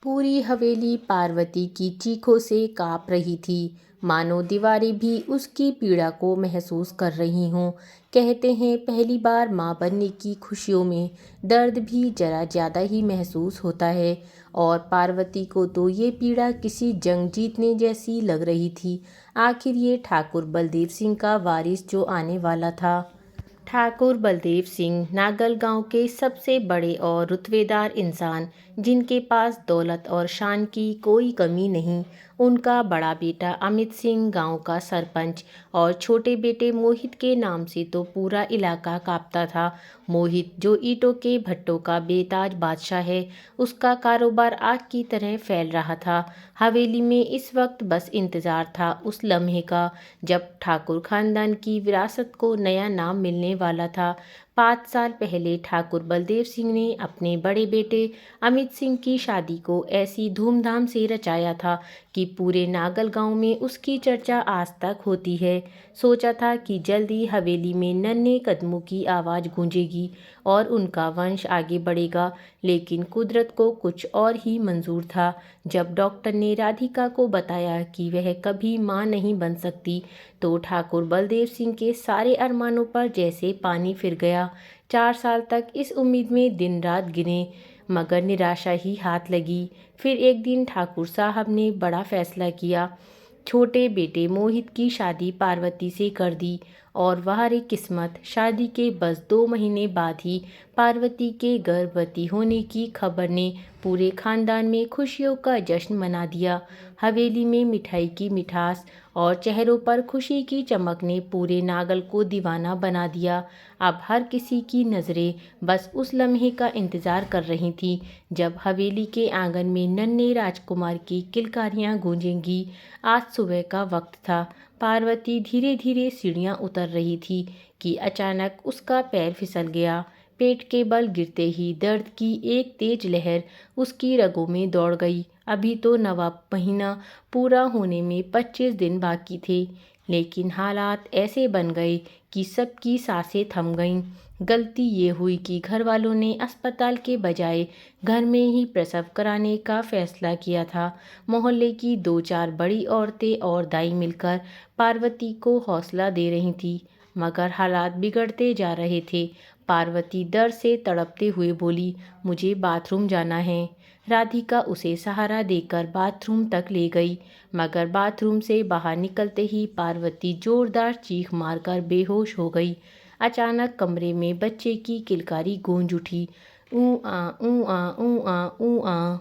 पूरी हवेली पार्वती की चीखों से काँप रही थी, मानो दीवारें भी उसकी पीड़ा को महसूस कर रही हों। कहते हैं पहली बार माँ बनने की खुशियों में दर्द भी जरा ज़्यादा ही महसूस होता है, और पार्वती को तो ये पीड़ा किसी जंग जीतने जैसी लग रही थी। आखिर ये ठाकुर बलदेव सिंह का वारिस जो आने वाला था। ठाकुर बलदेव सिंह नागल गांव के सबसे बड़े और रुतबेदार इंसान, जिनके पास दौलत और शान की कोई कमी नहीं। उनका बड़ा बेटा अमित सिंह गांव का सरपंच, और छोटे बेटे मोहित के नाम से तो पूरा इलाका कांपता था। मोहित जो ईंटों के भट्टों का बेताज बादशाह है, उसका कारोबार आग की तरह फैल रहा था। हवेली में इस वक्त बस इंतजार था उस लम्हे का, जब ठाकुर खानदान की विरासत को नया नाम मिलने वाला था। 5 साल पहले ठाकुर बलदेव सिंह ने अपने बड़े बेटे अमित सिंह की शादी को ऐसी धूमधाम से रचाया था कि पूरे नागल गांव में उसकी चर्चा आज तक होती है। सोचा था कि जल्दी हवेली में नन्हे कदमों की आवाज़ गूंजेगी और उनका वंश आगे बढ़ेगा, लेकिन कुदरत को कुछ और ही मंजूर था। जब डॉक्टर ने राधिका को बताया कि वह कभी मां नहीं बन सकती, तो ठाकुर बलदेव सिंह के सारे अरमानों पर जैसे पानी फिर गया। 4 साल तक इस उम्मीद में दिन रात गिने, मगर निराशा ही हाथ लगी। फिर एक दिन ठाकुर साहब ने बड़ा फैसला किया। छोटे बेटे मोहित की शादी पार्वती से कर दी, और वह रे किस्मत, शादी के बस 2 महीने बाद ही पार्वती के गर्भवती होने की खबर ने पूरे खानदान में खुशियों का जश्न मना दिया। हवेली में मिठाई की मिठास और चेहरों पर खुशी की चमक ने पूरे नागल को दीवाना बना दिया। अब हर किसी की नज़रें बस उस लम्हे का इंतज़ार कर रही थी, जब हवेली के आंगन में नन्हे राजकुमार की किलकारियां गूंजेंगी। आज सुबह का वक्त था। पार्वती धीरे धीरे सीढ़ियां उतर रही थी कि अचानक उसका पैर फिसल गया। पेट के बल गिरते ही दर्द की एक तेज लहर उसकी रगों में दौड़ गई। अभी तो नवा महीना पूरा होने में 25 दिन बाकी थे, लेकिन हालात ऐसे बन गए कि सबकी सांसें थम गईं। गलती ये हुई कि घर वालों ने अस्पताल के बजाय घर में ही प्रसव कराने का फैसला किया था। मोहल्ले की 2-4 बड़ी औरतें और दाई मिलकर पार्वती को हौसला दे रही थी, मगर हालात बिगड़ते जा रहे थे। पार्वती दर्द से तड़पते हुए बोली, मुझे बाथरूम जाना है। राधिका उसे सहारा देकर बाथरूम तक ले गई, मगर बाथरूम से बाहर निकलते ही पार्वती जोरदार चीख मारकर बेहोश हो गई। अचानक कमरे में बच्चे की किलकारी गूंज उठी, ऊ आ ऊ आ ऊ आ ऊ आ।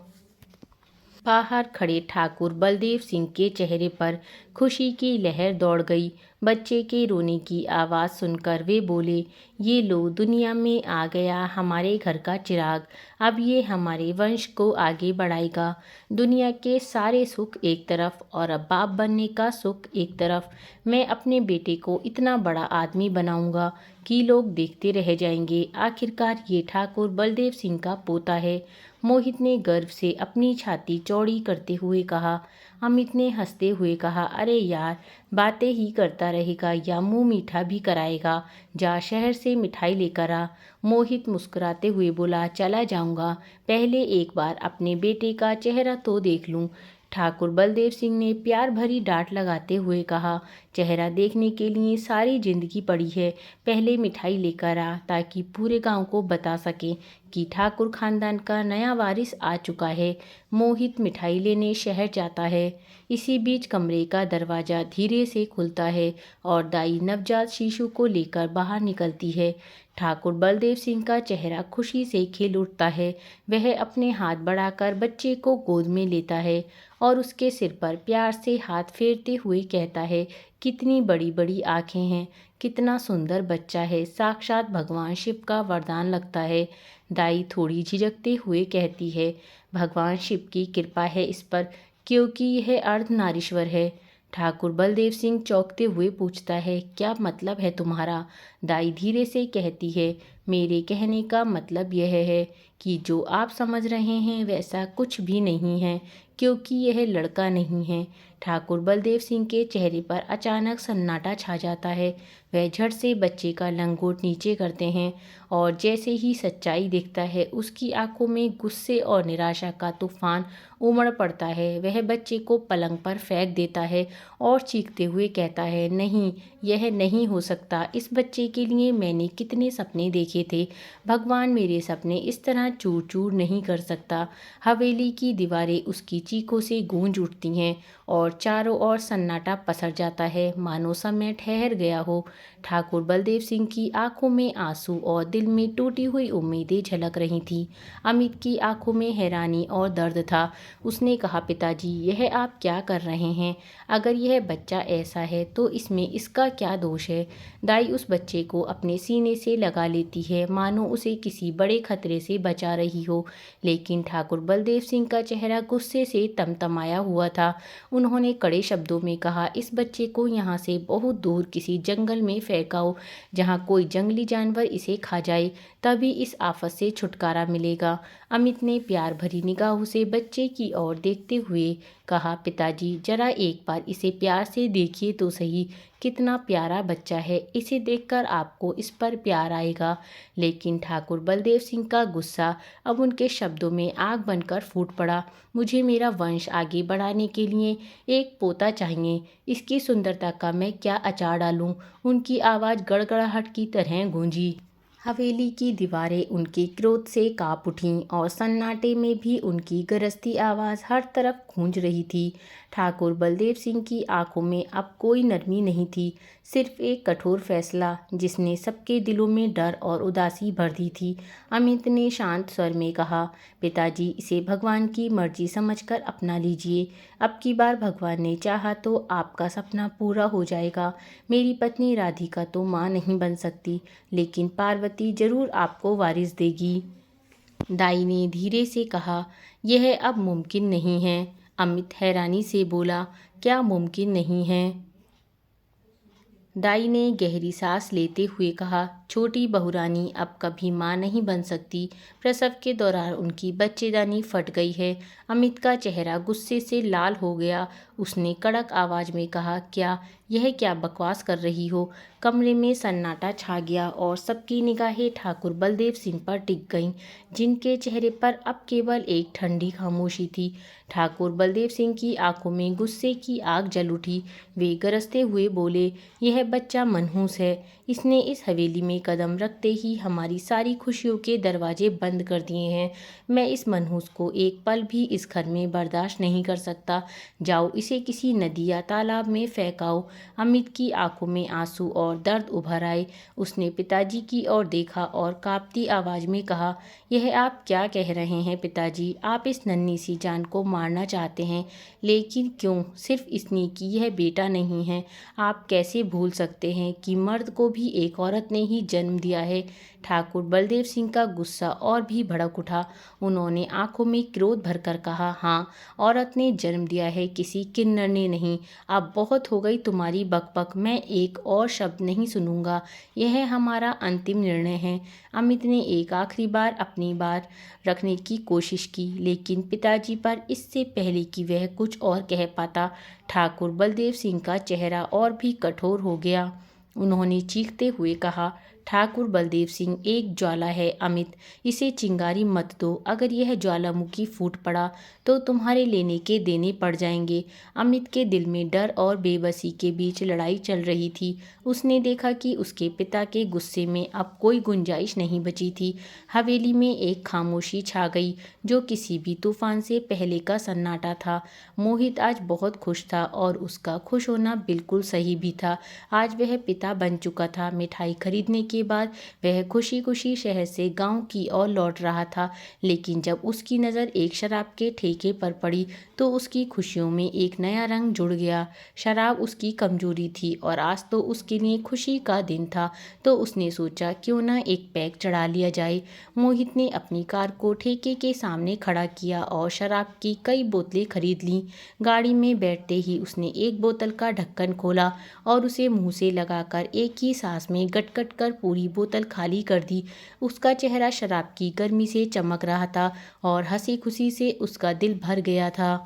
बाहर खड़े ठाकुर बलदेव सिंह के चेहरे पर खुशी की लहर दौड़ गई। बच्चे के रोने की आवाज़ सुनकर वे बोले, ये लो, दुनिया में आ गया हमारे घर का चिराग। अब ये हमारे वंश को आगे बढ़ाएगा। दुनिया के सारे सुख एक तरफ और अब बाप बनने का सुख एक तरफ। मैं अपने बेटे को इतना बड़ा आदमी बनाऊंगा कि लोग देखते रह जाएंगे। आखिरकार ये ठाकुर बलदेव सिंह का पोता है। मोहित ने गर्व से अपनी छाती चौड़ी करते हुए कहा। अमित ने हंसते हुए कहा, अरे यार, बातें ही करता रहेगा या मुंह मीठा भी कराएगा? जा शहर से मिठाई लेकर आ। मोहित मुस्कुराते हुए बोला, चला जाऊंगा, पहले एक बार अपने बेटे का चेहरा तो देख लूं। ठाकुर बलदेव सिंह ने प्यार भरी डांट लगाते हुए कहा, चेहरा देखने के लिए सारी जिंदगी पड़ी है। पहले मिठाई लेकर आ, ताकि पूरे गांव को बता सके कि ठाकुर खानदान का नया वारिस आ चुका है। मोहित मिठाई लेने शहर जाता है। इसी बीच कमरे का दरवाज़ा धीरे से खुलता है और दाई नवजात शिशु को लेकर बाहर निकलती है। ठाकुर बलदेव सिंह का चेहरा खुशी से खिल उठता है। वह अपने हाथ बढ़ाकर बच्चे को गोद में लेता है और उसके सिर पर प्यार से हाथ फेरते हुए कहता है, कितनी बड़ी बड़ी आँखें हैं, कितना सुंदर बच्चा है, साक्षात भगवान शिव का वरदान लगता है। दाई थोड़ी झिझकते हुए कहती है, भगवान शिव की कृपा है इस पर, क्योंकि यह अर्धनारीश्वर है। ठाकुर बलदेव सिंह चौंकते हुए पूछता है, क्या मतलब है तुम्हारा? दाई धीरे से कहती है, मेरे कहने का मतलब यह है कि जो आप समझ रहे हैं वैसा कुछ भी नहीं है, क्योंकि यह लड़का नहीं है। ठाकुर बलदेव सिंह के चेहरे पर अचानक सन्नाटा छा जाता है। वह झट से बच्चे का लंगोट नीचे करते हैं और जैसे ही सच्चाई दिखता है उसकी आंखों में गुस्से और निराशा का तूफान उमड़ पड़ता है। वह बच्चे को पलंग पर फेंक देता है और चीखते हुए कहता है, नहीं, यह नहीं हो सकता। इस बच्चे के लिए मैंने कितने सपने देखे थे। भगवान मेरे सपने इस तरह चूर चूर नहीं कर सकता। हवेली की दीवारें उसकी चीखों से गूंज उठती हैं और चारों ओर सन्नाटा पसर जाता है, मानो समय ठहर गया हो। ठाकुर बलदेव सिंह की आंखों में आंसू और दिल में टूटी हुई उम्मीदें झलक रही थीं। अमित की आंखों में हैरानी और दर्द था। उसने कहा, पिताजी, यह आप क्या कर रहे हैं? अगर यह बच्चा ऐसा है तो इसमें इसका क्या दोष है? दाई उस बच्चे को अपने सीने से लगा लेती है, मानो उसे किसी बड़े खतरे से बचा रही हो। लेकिन ठाकुर बलदेव सिंह का चेहरा गुस्से से तमतमाया हुआ था। उन्होंने कड़े शब्दों में कहा, इस बच्चे को यहाँ से बहुत दूर किसी जंगल में फेंकाओ, जहाँ कोई जंगली जानवर इसे खा जाए, तभी इस आफत से छुटकारा मिलेगा। अमित ने प्यार भरी निगाहों से बच्चे की ओर देखते हुए कहा, पिताजी, जरा एक बार इसे प्यार से देखिए तो सही। कितना प्यारा बच्चा है। इसे देखकर आपको इस पर प्यार आएगा। लेकिन ठाकुर बलदेव सिंह का गुस्सा अब उनके शब्दों में आग बनकर फूट पड़ा। मुझे मेरा वंश आगे बढ़ाने के लिए एक पोता चाहिए। इसकी सुंदरता का मैं क्या अचार डालूं? उनकी आवाज़ गड़गड़ाहट की तरह गूंजी। हवेली की दीवारें उनके क्रोध से कांप उठीं और सन्नाटे में भी उनकी गरजती आवाज़ हर तरफ गूंज रही थी। ठाकुर बलदेव सिंह की आंखों में अब कोई नरमी नहीं थी, सिर्फ एक कठोर फैसला जिसने सबके दिलों में डर और उदासी भर दी थी। अमित ने शांत स्वर में कहा, पिताजी, इसे भगवान की मर्जी समझकर अपना लीजिए। अब की बार भगवान ने चाहा तो आपका सपना पूरा हो जाएगा। मेरी पत्नी राधिका तो माँ नहीं बन सकती, लेकिन पार्वती जरूर आपको वारिस देगी। दाई ने धीरे से कहा, यह अब मुमकिन नहीं है। अमित हैरानी से बोला, क्या मुमकिन नहीं है? दाई ने गहरी सांस लेते हुए कहा, छोटी बहुरानी अब कभी मां नहीं बन सकती। प्रसव के दौरान उनकी बच्चेदानी फट गई है। अमित का चेहरा गुस्से से लाल हो गया। उसने कड़क आवाज में कहा, यह क्या बकवास कर रही हो? कमरे में सन्नाटा छा गया और सबकी निगाहें ठाकुर बलदेव सिंह पर टिक गईं, जिनके चेहरे पर अब केवल एक ठंडी खामोशी थी। ठाकुर बलदेव सिंह की आंखों में गुस्से की आग जल उठी। वे गरजते हुए बोले, यह बच्चा मनहूस है। इसने इस हवेली में कदम रखते ही हमारी सारी खुशियों के दरवाजे बंद कर दिए हैं। मैं इस मनहूस को एक पल भी इस घर में बर्दाश्त नहीं कर सकता। जाओ, इसे किसी नदी या तालाब में फेंकाओ। अमित की आंखों में आंसू और दर्द उभर आए। उसने पिताजी की ओर देखा और कांपती आवाज में कहा, यह आप क्या कह रहे हैं पिताजी? आप इस नन्ही सी जान को मारना चाहते हैं, लेकिन क्यों? सिर्फ इसलिए कि यह बेटा नहीं है। आप कैसे भूल सकते हैं कि मर्द को भी एक औरत ने ही जन्म दिया है? ठाकुर बलदेव सिंह का गुस्सा और भी भड़क उठा। उन्होंने आंखों में क्रोध भरकर कहा, हाँ, औरत ने जन्म दिया है, किसी किन्नर ने नहीं। अब बहुत हो गई तुम्हारी बकबक। मैं एक और शब्द नहीं सुनूंगा। यह हमारा अंतिम निर्णय है। अमित ने एक आखिरी बार अपनी बात रखने की कोशिश की, लेकिन पिताजी पर इससे पहले कि वह कुछ और कह पाता, ठाकुर बलदेव सिंह का चेहरा और भी कठोर हो गया। उन्होंने चीखते हुए कहा, ठाकुर बलदेव सिंह एक ज्वाला है अमित, इसे चिंगारी मत दो। अगर यह ज्वालामुखी फूट पड़ा तो तुम्हारे लेने के देने पड़ जाएंगे। अमित के दिल में डर और बेबसी के बीच लड़ाई चल रही थी। उसने देखा कि उसके पिता के गुस्से में अब कोई गुंजाइश नहीं बची थी। हवेली में एक खामोशी छा गई, जो किसी भी तूफान से पहले का सन्नाटा था। मोहित आज बहुत खुश था और उसका खुश होना बिल्कुल सही भी था। आज वह पिता बन चुका था। मिठाई खरीदने के बाद वह खुशी खुशी शहर से गांव की ओर लौट रहा था, लेकिन जब उसकी नज़र एक शराब के ठेके पर पड़ी तो उसकी खुशियों में एक नया रंग जुड़ गया। शराब उसकी कमजोरी थी और आज तो उसके लिए खुशी का दिन था, तो उसने सोचा क्यों ना एक पैक चढ़ा लिया जाए। मोहित ने अपनी कार को ठेके के सामने खड़ा किया और शराब की कई बोतलें खरीद लीं। गाड़ी में बैठते ही उसने एक बोतल का ढक्कन खोला और उसे मुंह से लगाकर एक ही सांस में गटगट कर पूरी बोतल खाली कर दी। उसका चेहरा शराब की गर्मी से चमक रहा था और हंसी खुशी से उसका दिल भर गया था।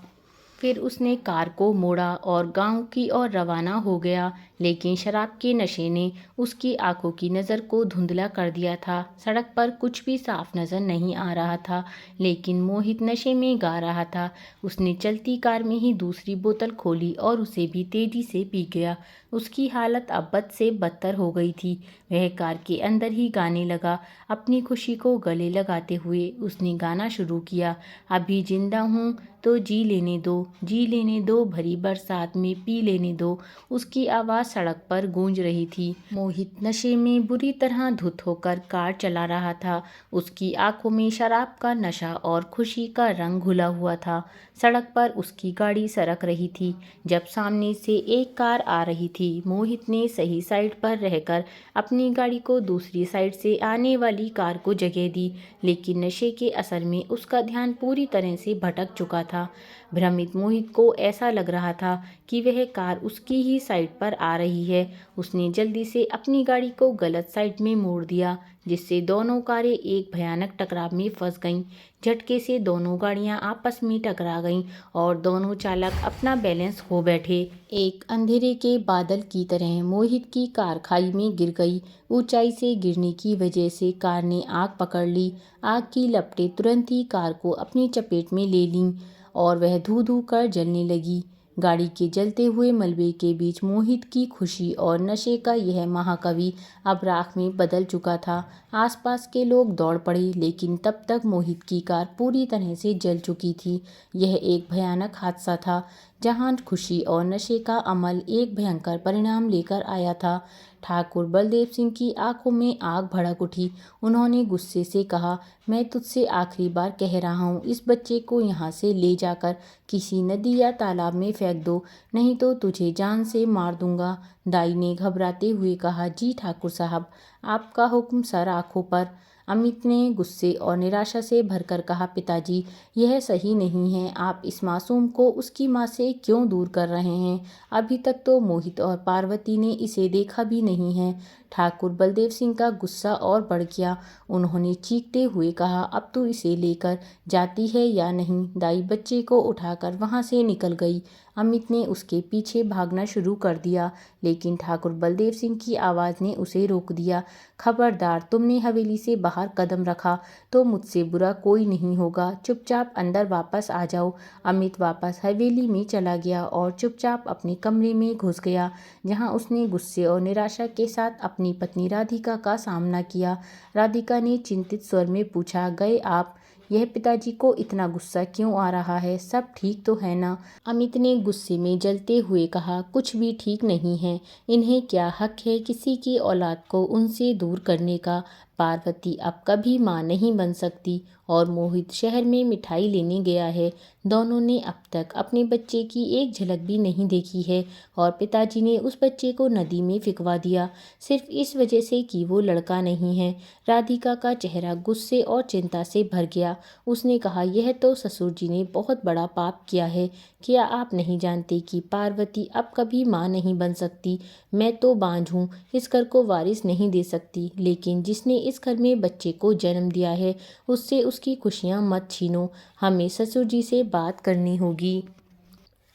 फिर उसने कार को मोड़ा और गांव की ओर रवाना हो गया, लेकिन शराब के नशे ने उसकी आंखों की नज़र को धुंधला कर दिया था। सड़क पर कुछ भी साफ नज़र नहीं आ रहा था, लेकिन मोहित नशे में गा रहा था। उसने चलती कार में ही दूसरी बोतल खोली और उसे भी तेजी से पी गया। उसकी हालत अब बद से बदतर हो गई थी। वह कार के अंदर ही गाने लगा। अपनी खुशी को गले लगाते हुए उसने गाना शुरू किया, अभी जिंदा हूँ तो जी लेने दो, जी लेने दो, भरी बरसात में पी लेने दो। उसकी आवाज़ सड़क पर गूंज रही थी। मोहित नशे में बुरी तरह धुत होकर कार चला रहा था। उसकी आंखों में शराब का नशा और खुशी का रंग घुला हुआ था। सड़क पर उसकी गाड़ी सरक रही थी जब सामने से एक कार आ रही थी। मोहित ने सही साइड पर रहकर अपनी गाड़ी को दूसरी साइड से आने वाली कार को जगह दी, लेकिन नशे के असर में उसका ध्यान पूरी तरह से भटक चुका था। भ्रमित मोहित को ऐसा लग रहा था कि वह कार उसकी ही साइड पर आ रही है। उसने जल्दी से अपनी गाड़ी को गलत साइड में मोड़ दिया, जिससे दोनों कारें एक भयानक टकराव में फंस गईं। झटके से दोनों गाड़ियां आपस में टकरा गईं और दोनों चालक अपना बैलेंस खो बैठे। एक अंधेरे के बादल की तरह मोहित की कार खाई में गिर गई। ऊंचाई से गिरने की वजह से कार ने आग पकड़ ली। आग की लपटें तुरंत ही कार को अपनी चपेट में ले लीं और वह धू धू कर जलने लगी। गाड़ी के जलते हुए मलबे के बीच मोहित की खुशी और नशे का यह महाकवि अब राख में बदल चुका था। आसपास के लोग दौड़ पड़े, लेकिन तब तक मोहित की कार पूरी तरह से जल चुकी थी। यह एक भयानक हादसा था, जहां खुशी और नशे का अमल एक भयंकर परिणाम लेकर आया था। ठाकुर बलदेव सिंह की आंखों में आग भड़क उठी। उन्होंने गुस्से से कहा, मैं तुझसे आखिरी बार कह रहा हूँ, इस बच्चे को यहाँ से ले जाकर किसी नदी या तालाब में फेंक दो, नहीं तो तुझे जान से मार दूंगा। दाई ने घबराते हुए कहा, जी ठाकुर साहब, आपका हुक्म सर आंखों पर। अमित ने गुस्से और निराशा से भरकर कहा, पिताजी, यह सही नहीं है। आप इस मासूम को उसकी माँ से क्यों दूर कर रहे हैं? अभी तक तो मोहित और पार्वती ने इसे देखा भी नहीं है। ठाकुर बलदेव सिंह का गुस्सा और बढ़ गया। उन्होंने चीखते हुए कहा, अब तू इसे लेकर जाती है या नहीं? दाई बच्चे को उठाकर वहां से निकल गई। अमित ने उसके पीछे भागना शुरू कर दिया, लेकिन ठाकुर बलदेव सिंह की आवाज़ ने उसे रोक दिया। खबरदार, तुमने हवेली से बाहर कदम रखा तो मुझसे बुरा कोई नहीं होगा। चुपचाप अंदर वापस आ जाओ। अमित वापस हवेली में चला गया और चुपचाप अपने कमरे में घुस गया, जहां उसने गुस्से और निराशा के साथ अपनी पत्नी राधिका का सामना किया। राधिका ने चिंतित स्वर में पूछा, गए आप? यह पिताजी को इतना गुस्सा क्यों आ रहा है? सब ठीक तो है ना? अमित ने गुस्से में जलते हुए कहा, कुछ भी ठीक नहीं है। इन्हें क्या हक है किसी की औलाद को उनसे दूर करने का? पार्वती अब कभी माँ नहीं बन सकती और मोहित शहर में मिठाई लेने गया है। दोनों ने अब तक अपने बच्चे की एक झलक भी नहीं देखी है और पिताजी ने उस बच्चे को नदी में फिकवा दिया, सिर्फ इस वजह से कि वो लड़का नहीं है। राधिका का चेहरा गुस्से और चिंता से भर गया। उसने कहा, यह तो ससुर जी ने बहुत बड़ा पाप किया है। क्या आप नहीं जानते कि पार्वती अब कभी माँ नहीं बन सकती? मैं तो बांझ हूँ, इस घर को वारिस नहीं दे सकती, लेकिन जिसने इस घर में बच्चे को जन्म दिया है उससे उसकी खुशियाँ मत छीनो। हमें ससुर जी से बात करनी होगी।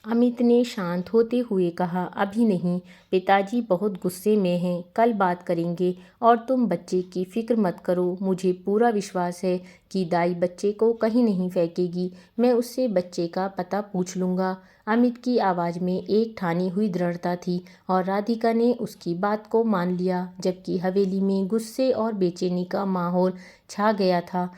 अमित ने शांत होते हुए कहा, अभी नहीं, पिताजी बहुत गुस्से में हैं, कल बात करेंगे और तुम बच्चे की फिक्र मत करो। मुझे पूरा विश्वास है कि दाई बच्चे को कहीं नहीं फेंकेगी। मैं उससे बच्चे का पता पूछ लूँगा। अमित की आवाज़ में एक ठानी हुई दृढ़ता थी और राधिका ने उसकी बात को मान लिया, जबकि हवेली में गुस्से और बेचैनी का माहौल छा गया था।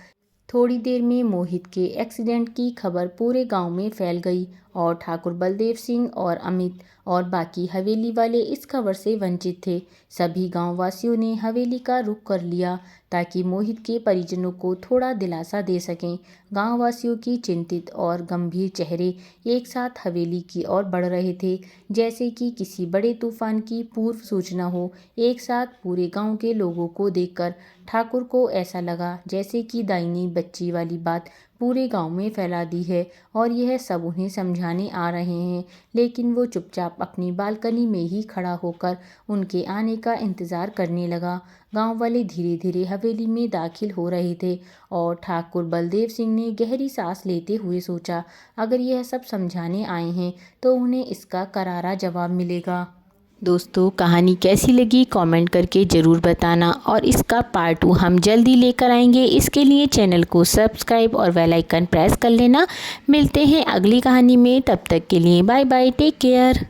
थोड़ी देर में मोहित के एक्सीडेंट की खबर पूरे गांव में फैल गई और ठाकुर बलदेव सिंह और अमित और बाकी हवेली वाले इस खबर से वंचित थे। सभी गांव वासियों ने हवेली का रुख कर लिया ताकि मोहित के परिजनों को थोड़ा दिलासा दे सकें। गांव वासियों की चिंतित और गंभीर चेहरे एक साथ हवेली की ओर बढ़ रहे थे, जैसे कि किसी बड़े तूफान की पूर्व सूचना हो। एक साथ पूरे गांव के लोगों को देखकर ठाकुर को ऐसा लगा जैसे कि दाई ने बच्ची वाली बात पूरे गांव में फैला दी है और यह सब उन्हें समझाने आ रहे हैं, लेकिन वो चुपचाप अपनी बालकनी में ही खड़ा होकर उनके आने का इंतज़ार करने लगा। गांव वाले धीरे धीरे हवेली में दाखिल हो रहे थे और ठाकुर बलदेव सिंह ने गहरी सांस लेते हुए सोचा, अगर यह सब समझाने आए हैं तो उन्हें इसका करारा जवाब मिलेगा। दोस्तों, कहानी कैसी लगी कमेंट करके ज़रूर बताना और इसका पार्ट 2 हम जल्दी लेकर आएंगे। इसके लिए चैनल को सब्सक्राइब और बेल आइकन प्रेस कर लेना। मिलते हैं अगली कहानी में, तब तक के लिए बाय बाय, टेक केयर।